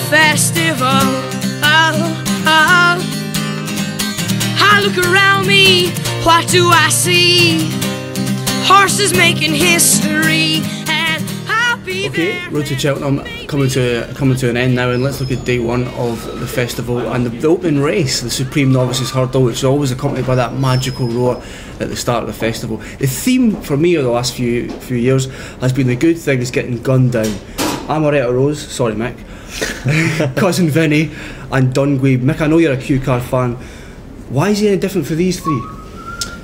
festival. I look around me, what do I see? Horses making history, and I'll be Okay, there. Road to Cheltenham coming to an end now, and let's look at day one of the festival and the opening race, the Supreme Novices Hurdle, which is always accompanied by that magical roar at the start of the festival. The theme for me over the last few years has been the good things getting gunned down. Amoretto Rose, sorry Mick, Cousin Vinny and Dungwe. Mick, I know you're a Q Card fan. Why is he any different for these three?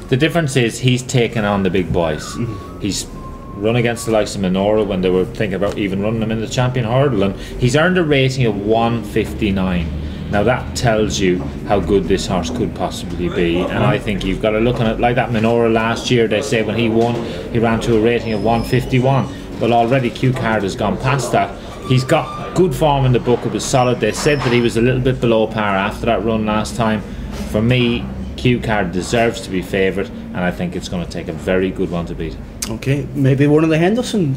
The difference is he's taken on the big boys. He's run against the likes of Minora when they were thinking about even running him in the champion hurdle, and he's earned a rating of 159. Now that tells you how good this horse could possibly be, and I think you've got to look at it like that. Minora last year, they say when he won, he ran to a rating of 151. Well, already Q Card has gone past that. He's got good form in the book. It was solid. They said that he was a little bit below par after that run last time. For me, Q Card deserves to be favoured, and I think it's going to take a very good one to beat. Okay, maybe one of the Henderson.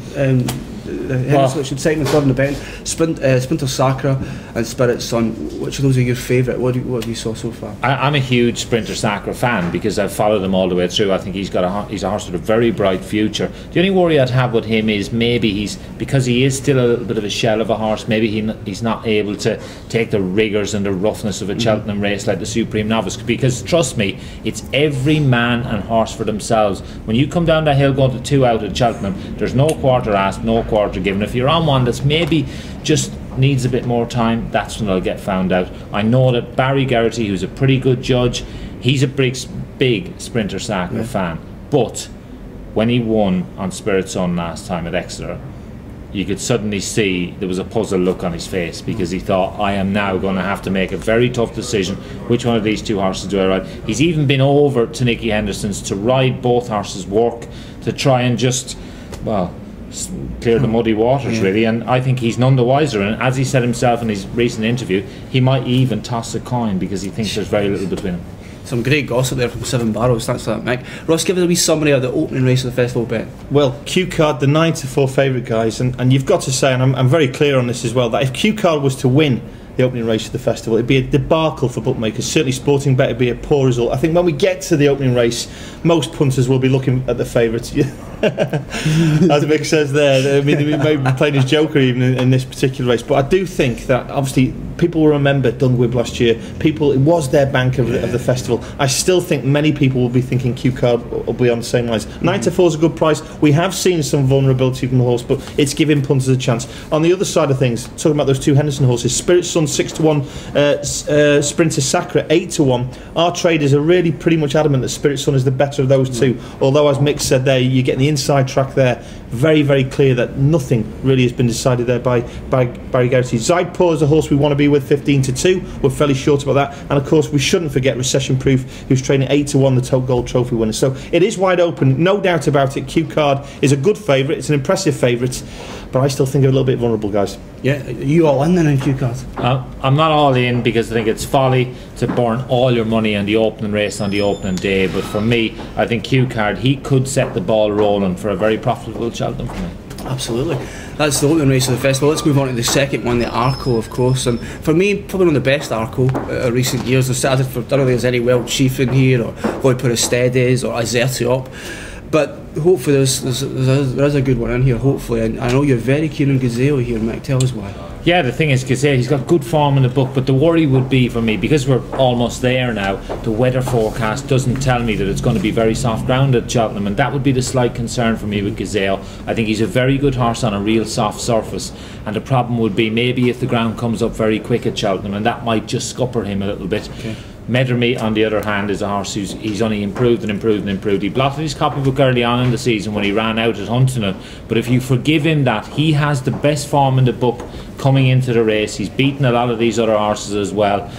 Henderson should second and third in the betting. Sprinter Sacra and Spirit Sun. Which of those are your favourite? What have you saw so far? I'm a huge Sprinter Sacra fan because I've followed him all the way through. I think he's a horse with a very bright future. The only worry I'd have with him is maybe because he is still a little bit of a shell of a horse, maybe he's not able to take the rigours and the roughness of a Cheltenham race like the Supreme Novice, because trust me, it's every man and horse for themselves. When you come down that hill going to 2 out at Cheltenham, there's no quarter asked, no quarter given. If you're on one that's maybe just needs a bit more time, that's when it'll get found out. I know that Barry Geraghty, who's a pretty good judge, he's a big Sprinter Sacra fan, but when he won on Spirit Sun last time at Exeter, you could suddenly see there was a puzzled look on his face, because he thought, I am now going to have to make a very tough decision. Which one of these two horses do I ride? He's even been over to Nicky Henderson's to ride both horses' work, to try and just, well, clear the muddy waters really, and I think he's none the wiser. And as he said himself in his recent interview, he might even toss a coin because he thinks there's very little between them. Some great gossip there from Seven Barrows, thanks for that, Mick. Ross, give us a wee summary of the opening race of the festival bet. Well, Q Card, the 9-4 favourite, guys, and you've got to say, and I'm very clear on this as well, that if Q Card was to win the opening race of the festival, it'd be a debacle for bookmakers. Certainly Sporting Bet would be a poor result. I think when we get to the opening race, most punters will be looking at the favourites. As Mick says there, I mean, he may be playing his joker even in this particular race, but I do think that obviously people will remember Dungwib last year. It was their bank of the festival. I still think many people will be thinking Q Card will be on the same lines. 9-4 is a good price. We have seen some vulnerability from the horse, but it's giving punters a chance. On the other side of things, talking about those two Henderson horses, Spirit Sun 6-1, Sprinter Sacra 8-1. Our traders are really pretty much adamant that Spirit Sun is the better of those two. Although, as Mick said there, you're getting the inside track there. Very, very clear that nothing really has been decided there by Barry Geraghty. Zaidpour is a horse we want to be with 15-2. We're fairly short about that. And of course, we shouldn't forget Recession Proof, who's training 8-1, the Tote Gold Trophy winner. So it is wide open, no doubt about it. Q Card is a good favourite. It's an impressive favourite, but I still think they're a little bit vulnerable, guys. Yeah, are you all in then in Q Card? I'm not all in because I think it's folly to burn all your money on the opening race on the opening day. But for me, I think Q Card, he could set the ball rolling for a very profitable Cheltenham for me. Absolutely. That's the opening race of the festival. Let's move on to the second one, the Arco, of course. And for me, probably one of the best Arco of recent years. I don't know if there's any Welsh Chief in here, or Voipuristedes, or Azertiop. But hopefully there is a good one in here, hopefully. And I know you're very keen on Gazelle here, Mick. Tell us why. Yeah, the thing is, Gazelle, he's got good form in the book, but the worry would be for me, because we're almost there now, the weather forecast doesn't tell me that it's going to be very soft ground at Cheltenham, and that would be the slight concern for me with Gazelle. I think he's a very good horse on a real soft surface, and the problem would be maybe if the ground comes up very quick at Cheltenham, and that might just scupper him a little bit. Okay. Meadormeat, on the other hand, is a horse he's only improved and improved and improved. He blotted his copybook early on in the season when he ran out at Huntingdon, but if you forgive him that, he has the best form in the book coming into the race. He's beaten a lot of these other horses as well.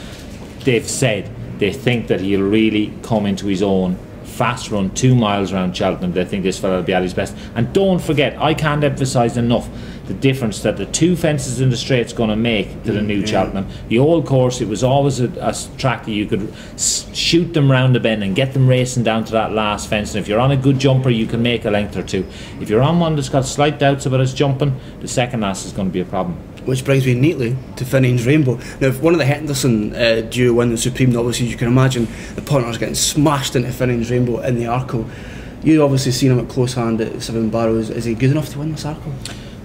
They've said they think that he'll really come into his own. Fast run 2 miles around Cheltenham, they think this fella will be at his best. And don't forget, I can't emphasise enough the difference that the 2 fences in the straight's going to make to the new Cheltenham. The old course, it was always a track that you could shoot them round the bend and get them racing down to that last fence, and if you're on a good jumper you can make a length or two. If you're on one that's got slight doubts about its jumping, the second last is going to be a problem. Which brings me neatly to Finian's Rainbow. Now, if one of the Henderson duo win the Supreme Novices, you can imagine the punters getting smashed into Finian's Rainbow in the Arkle. You've obviously seen him at close hand at Seven Barrows. Is he good enough to win this Arkle?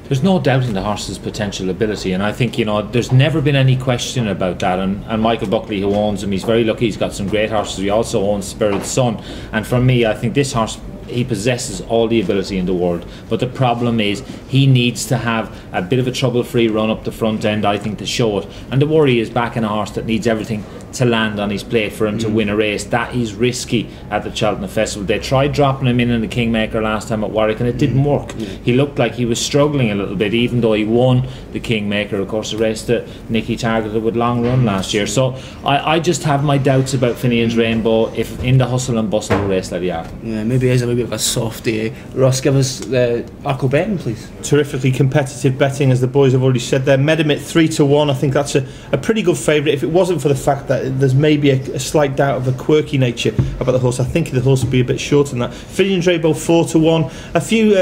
There's no doubting the horse's potential ability, and I think, you know, there's never been any question about that. And Michael Buckley, who owns him, he's very lucky. He's got some great horses. He also owns Spirit Sun, and for me, I think this horse, he possesses all the ability in the world, but the problem is he needs to have a bit of a trouble-free run up the front end, I think, to show it. And the worry is backing a horse that needs everything to land on his plate for him to win a race. That is risky at the Cheltenham Festival. They tried dropping him in the Kingmaker last time at Warwick, and it didn't work. He looked like he was struggling a little bit, even though he won the Kingmaker, of course, a race that Nicky targeted with Long Run last year. So I just have my doubts about Finian's Rainbow if in the hustle and bustle of a race like the Arkle. Yeah, maybe it is a little bit of a soft day. Ross, give us the Arkle betting, please. Terrifically competitive betting, as the boys have already said there. Medimit 3-1. I think that's a pretty good favourite. If it wasn't for the fact that there's maybe a slight doubt of a quirky nature about the horse, I think the horse would be a bit shorter than that. Finian's Rainbow 4-1. A few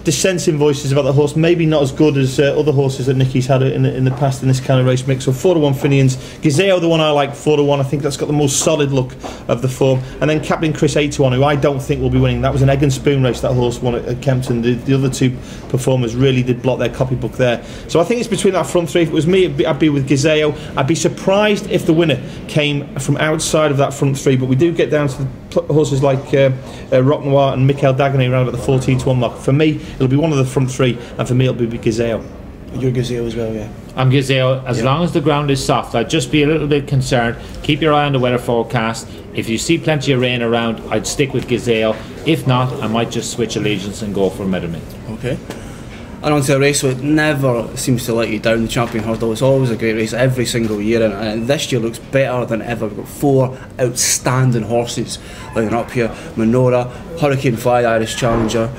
dissenting voices about the horse, maybe not as good as other horses that Nicky's had in the past in this kind of race mix. So 4-1 Finian's. Gizeo, the one I like, 4-1. I think that's got the most solid look of the form. And then Captain Chris 8-1, who I don't think will be winning. That was an egg and spoon race that horse won at Kempton. The other two performers really did block their copybook there. So I think it's between that front three. If it was me, I'd be with Gizeo. I'd be surprised if the winner came from outside of that front three, but we do get down to the horses like Rock Noir and Michael Dagonet around about the 14-1 mark. For me, it'll be one of the front three, and for me it'll be Gizeo. You're Gizeo as well, yeah? I'm Gizeo. As long as the ground is soft, I'd just be a little bit concerned. Keep your eye on the weather forecast. If you see plenty of rain around, I'd stick with Gizeo. If not, I might just switch allegiance and go for Medimit. Okay. And on to a race that never seems to let you down, the Champion Hurdle. It's always a great race every single year, and this year looks better than ever. We've got 4 outstanding horses lining up here: Menorah, Hurricane Fly, Irish Challenger,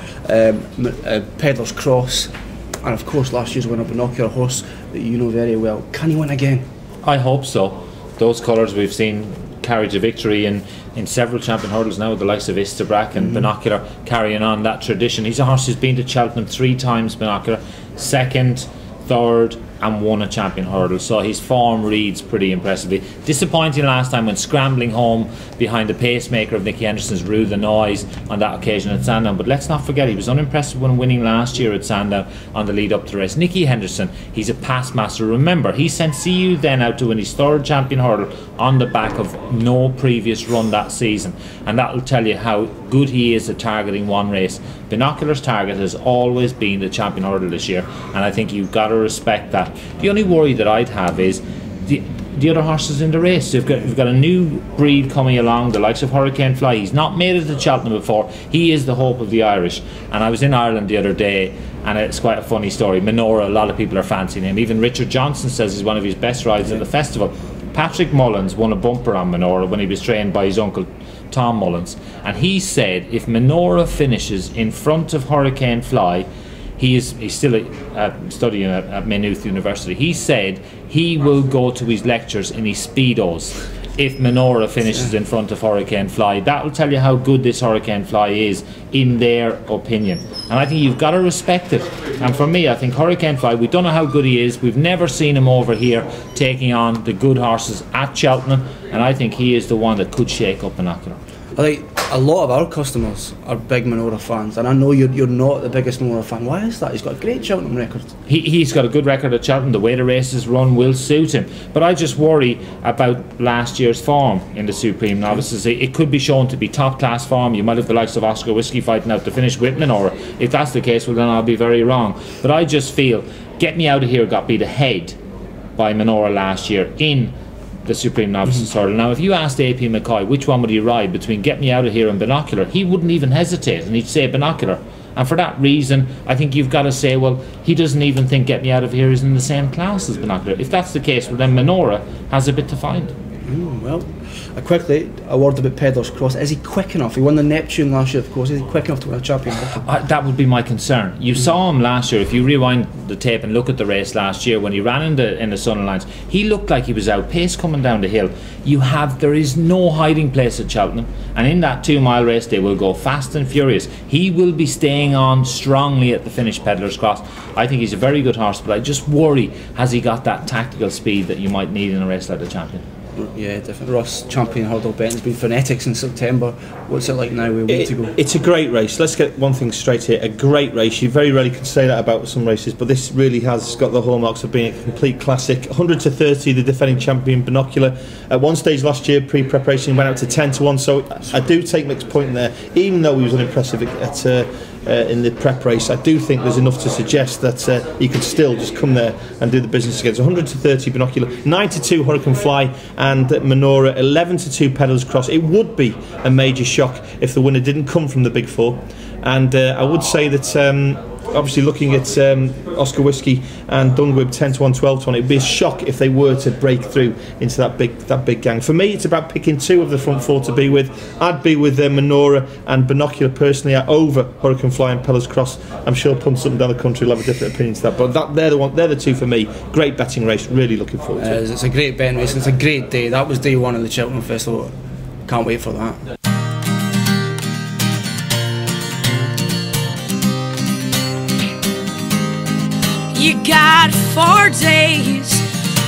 Pedlar's Cross, and of course last year's winner, Binocular, a horse that you know very well. Can he win again? I hope so. Those colours we've seen carry to victory in several champion hurdles now, with the likes of Istabrack and Binocular carrying on that tradition. He's a horse who's been to Cheltenham 3 times, Binocular, 2nd, 3rd and won a champion hurdle, so his form reads pretty impressively. Disappointing last time when scrambling home behind the pacemaker of Nicky Henderson's Rue the Noise on that occasion at Sandown, but let's not forget he was unimpressive when winning last year at Sandown on the lead up to the race. Nicky Henderson, he's a past master. Remember, he sent CU then out to win his 3rd champion hurdle on the back of no previous run that season, and that will tell you how good he is at targeting one race. Binocular's target has always been the champion hurdle this year, and I think you've got to respect that. The only worry that I'd have is the other horses in the race. We've got a new breed coming along, the likes of Hurricane Fly. He's not made it to Cheltenham before. He is the hope of the Irish, and I was in Ireland the other day, and it's quite a funny story. Menorah, a lot of people are fancying him. Even Richard Johnson says he's one of his best rides at the festival. Patrick Mullins won a bumper on Menorah when he was trained by his uncle Tom Mullins, and he said if Menorah finishes in front of Hurricane Fly, he's still studying at Maynooth University. He said he will go to his lectures in his Speedos if Menorah finishes in front of Hurricane Fly. That will tell you how good this Hurricane Fly is in their opinion, and I think you've got to respect it. And for me, I think Hurricane Fly, we don't know how good he is. We've never seen him over here taking on the good horses at Cheltenham, and I think he is the one that could shake up Binocular. I think a lot of our customers are big Menorah fans, and I know you're not the biggest Menorah fan. Why is that? He's got a great Cheltenham record. He's got a good record at Cheltenham. The way the races run will suit him, but I just worry about last year's form in the Supreme Novices. It could be shown to be top class form. You might have the likes of Oscar Whiskey fighting out to finish with Menorah. If that's the case, well then I'll be very wrong. But I just feel Get Me Out of Here got beat ahead by Menorah last year in the Supreme Novices hurdle. Now if you asked AP McCoy which one would he ride between Get Me Out of Here and Binocular, he wouldn't even hesitate and he'd say Binocular. And for that reason, I think you've got to say, well, he doesn't even think Get Me Out of Here is in the same class as Binocular. If that's the case, well then Menorah has a bit to find. Well, quickly, a word about Pedder's Cross. Is he quick enough? He won the Neptune last year, of course. Is he quick enough to win a championship? That would be my concern. You saw him last year. If you rewind the tape and look at the race last year, when he ran in the Sun Alliance, he looked like he was outpaced coming down the hill. There is no hiding place at Cheltenham, and in that 2 mile race they will go fast and furious. He will be staying on strongly at the finish, Pedlar's Cross. I think he's a very good horse, but I just worry, has he got that tactical speed that you might need in a race like the Champion? Yeah, different. Ross Champion hurdle betting's been frenetic since September. What's it like now? We're a week to go. It's a great race. Let's get one thing straight here. A great race. You very rarely can say that about some races, but this really has got the hallmarks of being a complete classic. 100 to 30, the defending champion Binocular. At one stage last year, pre-preparation, went out to 10 to 1. So I do take Mick's point in there. Even though he was unimpressive in the prep race, I do think there's enough to suggest that he could still just come there and do the business again. So 100 to 30 Binocular, 9 to 2 Hurricane Fly and Menorah, 11 to 2 Pedals Cross. It would be a major shock if the winner didn't come from the Big Four, and I would say that obviously looking at Oscar Whiskey and Dungwib 10 to 1, 12 to 1, it would be a shock if they were to break through into that big gang. For me, it's about picking 2 of the front 4 to be with. I'd be with Menorah and Binocular personally over Hurricane Fly and Pellers Cross. I'm sure punters up and down the country will have a different opinion to that, but they're the 2 for me. Great betting race, really looking forward to it. It's a great betting race, it's a great day. That was day 1 of the Cheltenham Festival. Can't wait for that. You got 4 days,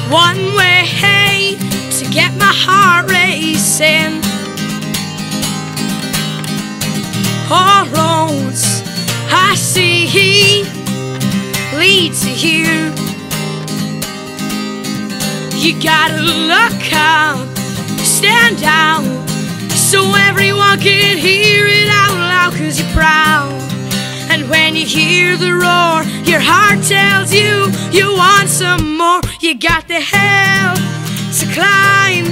one way to get my heart racing. All roads I see lead to you. You gotta look up, stand out, so everyone can hear it out loud, 'cause you're proud. And when you hear the roar, your heart tells you you want some more. You got the hill to climb,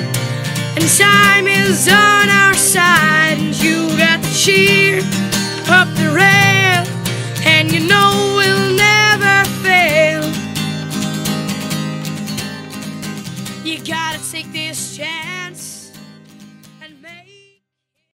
and time is on our side. And you got the cheer up the rail, and you know we'll never fail. You gotta take this chance.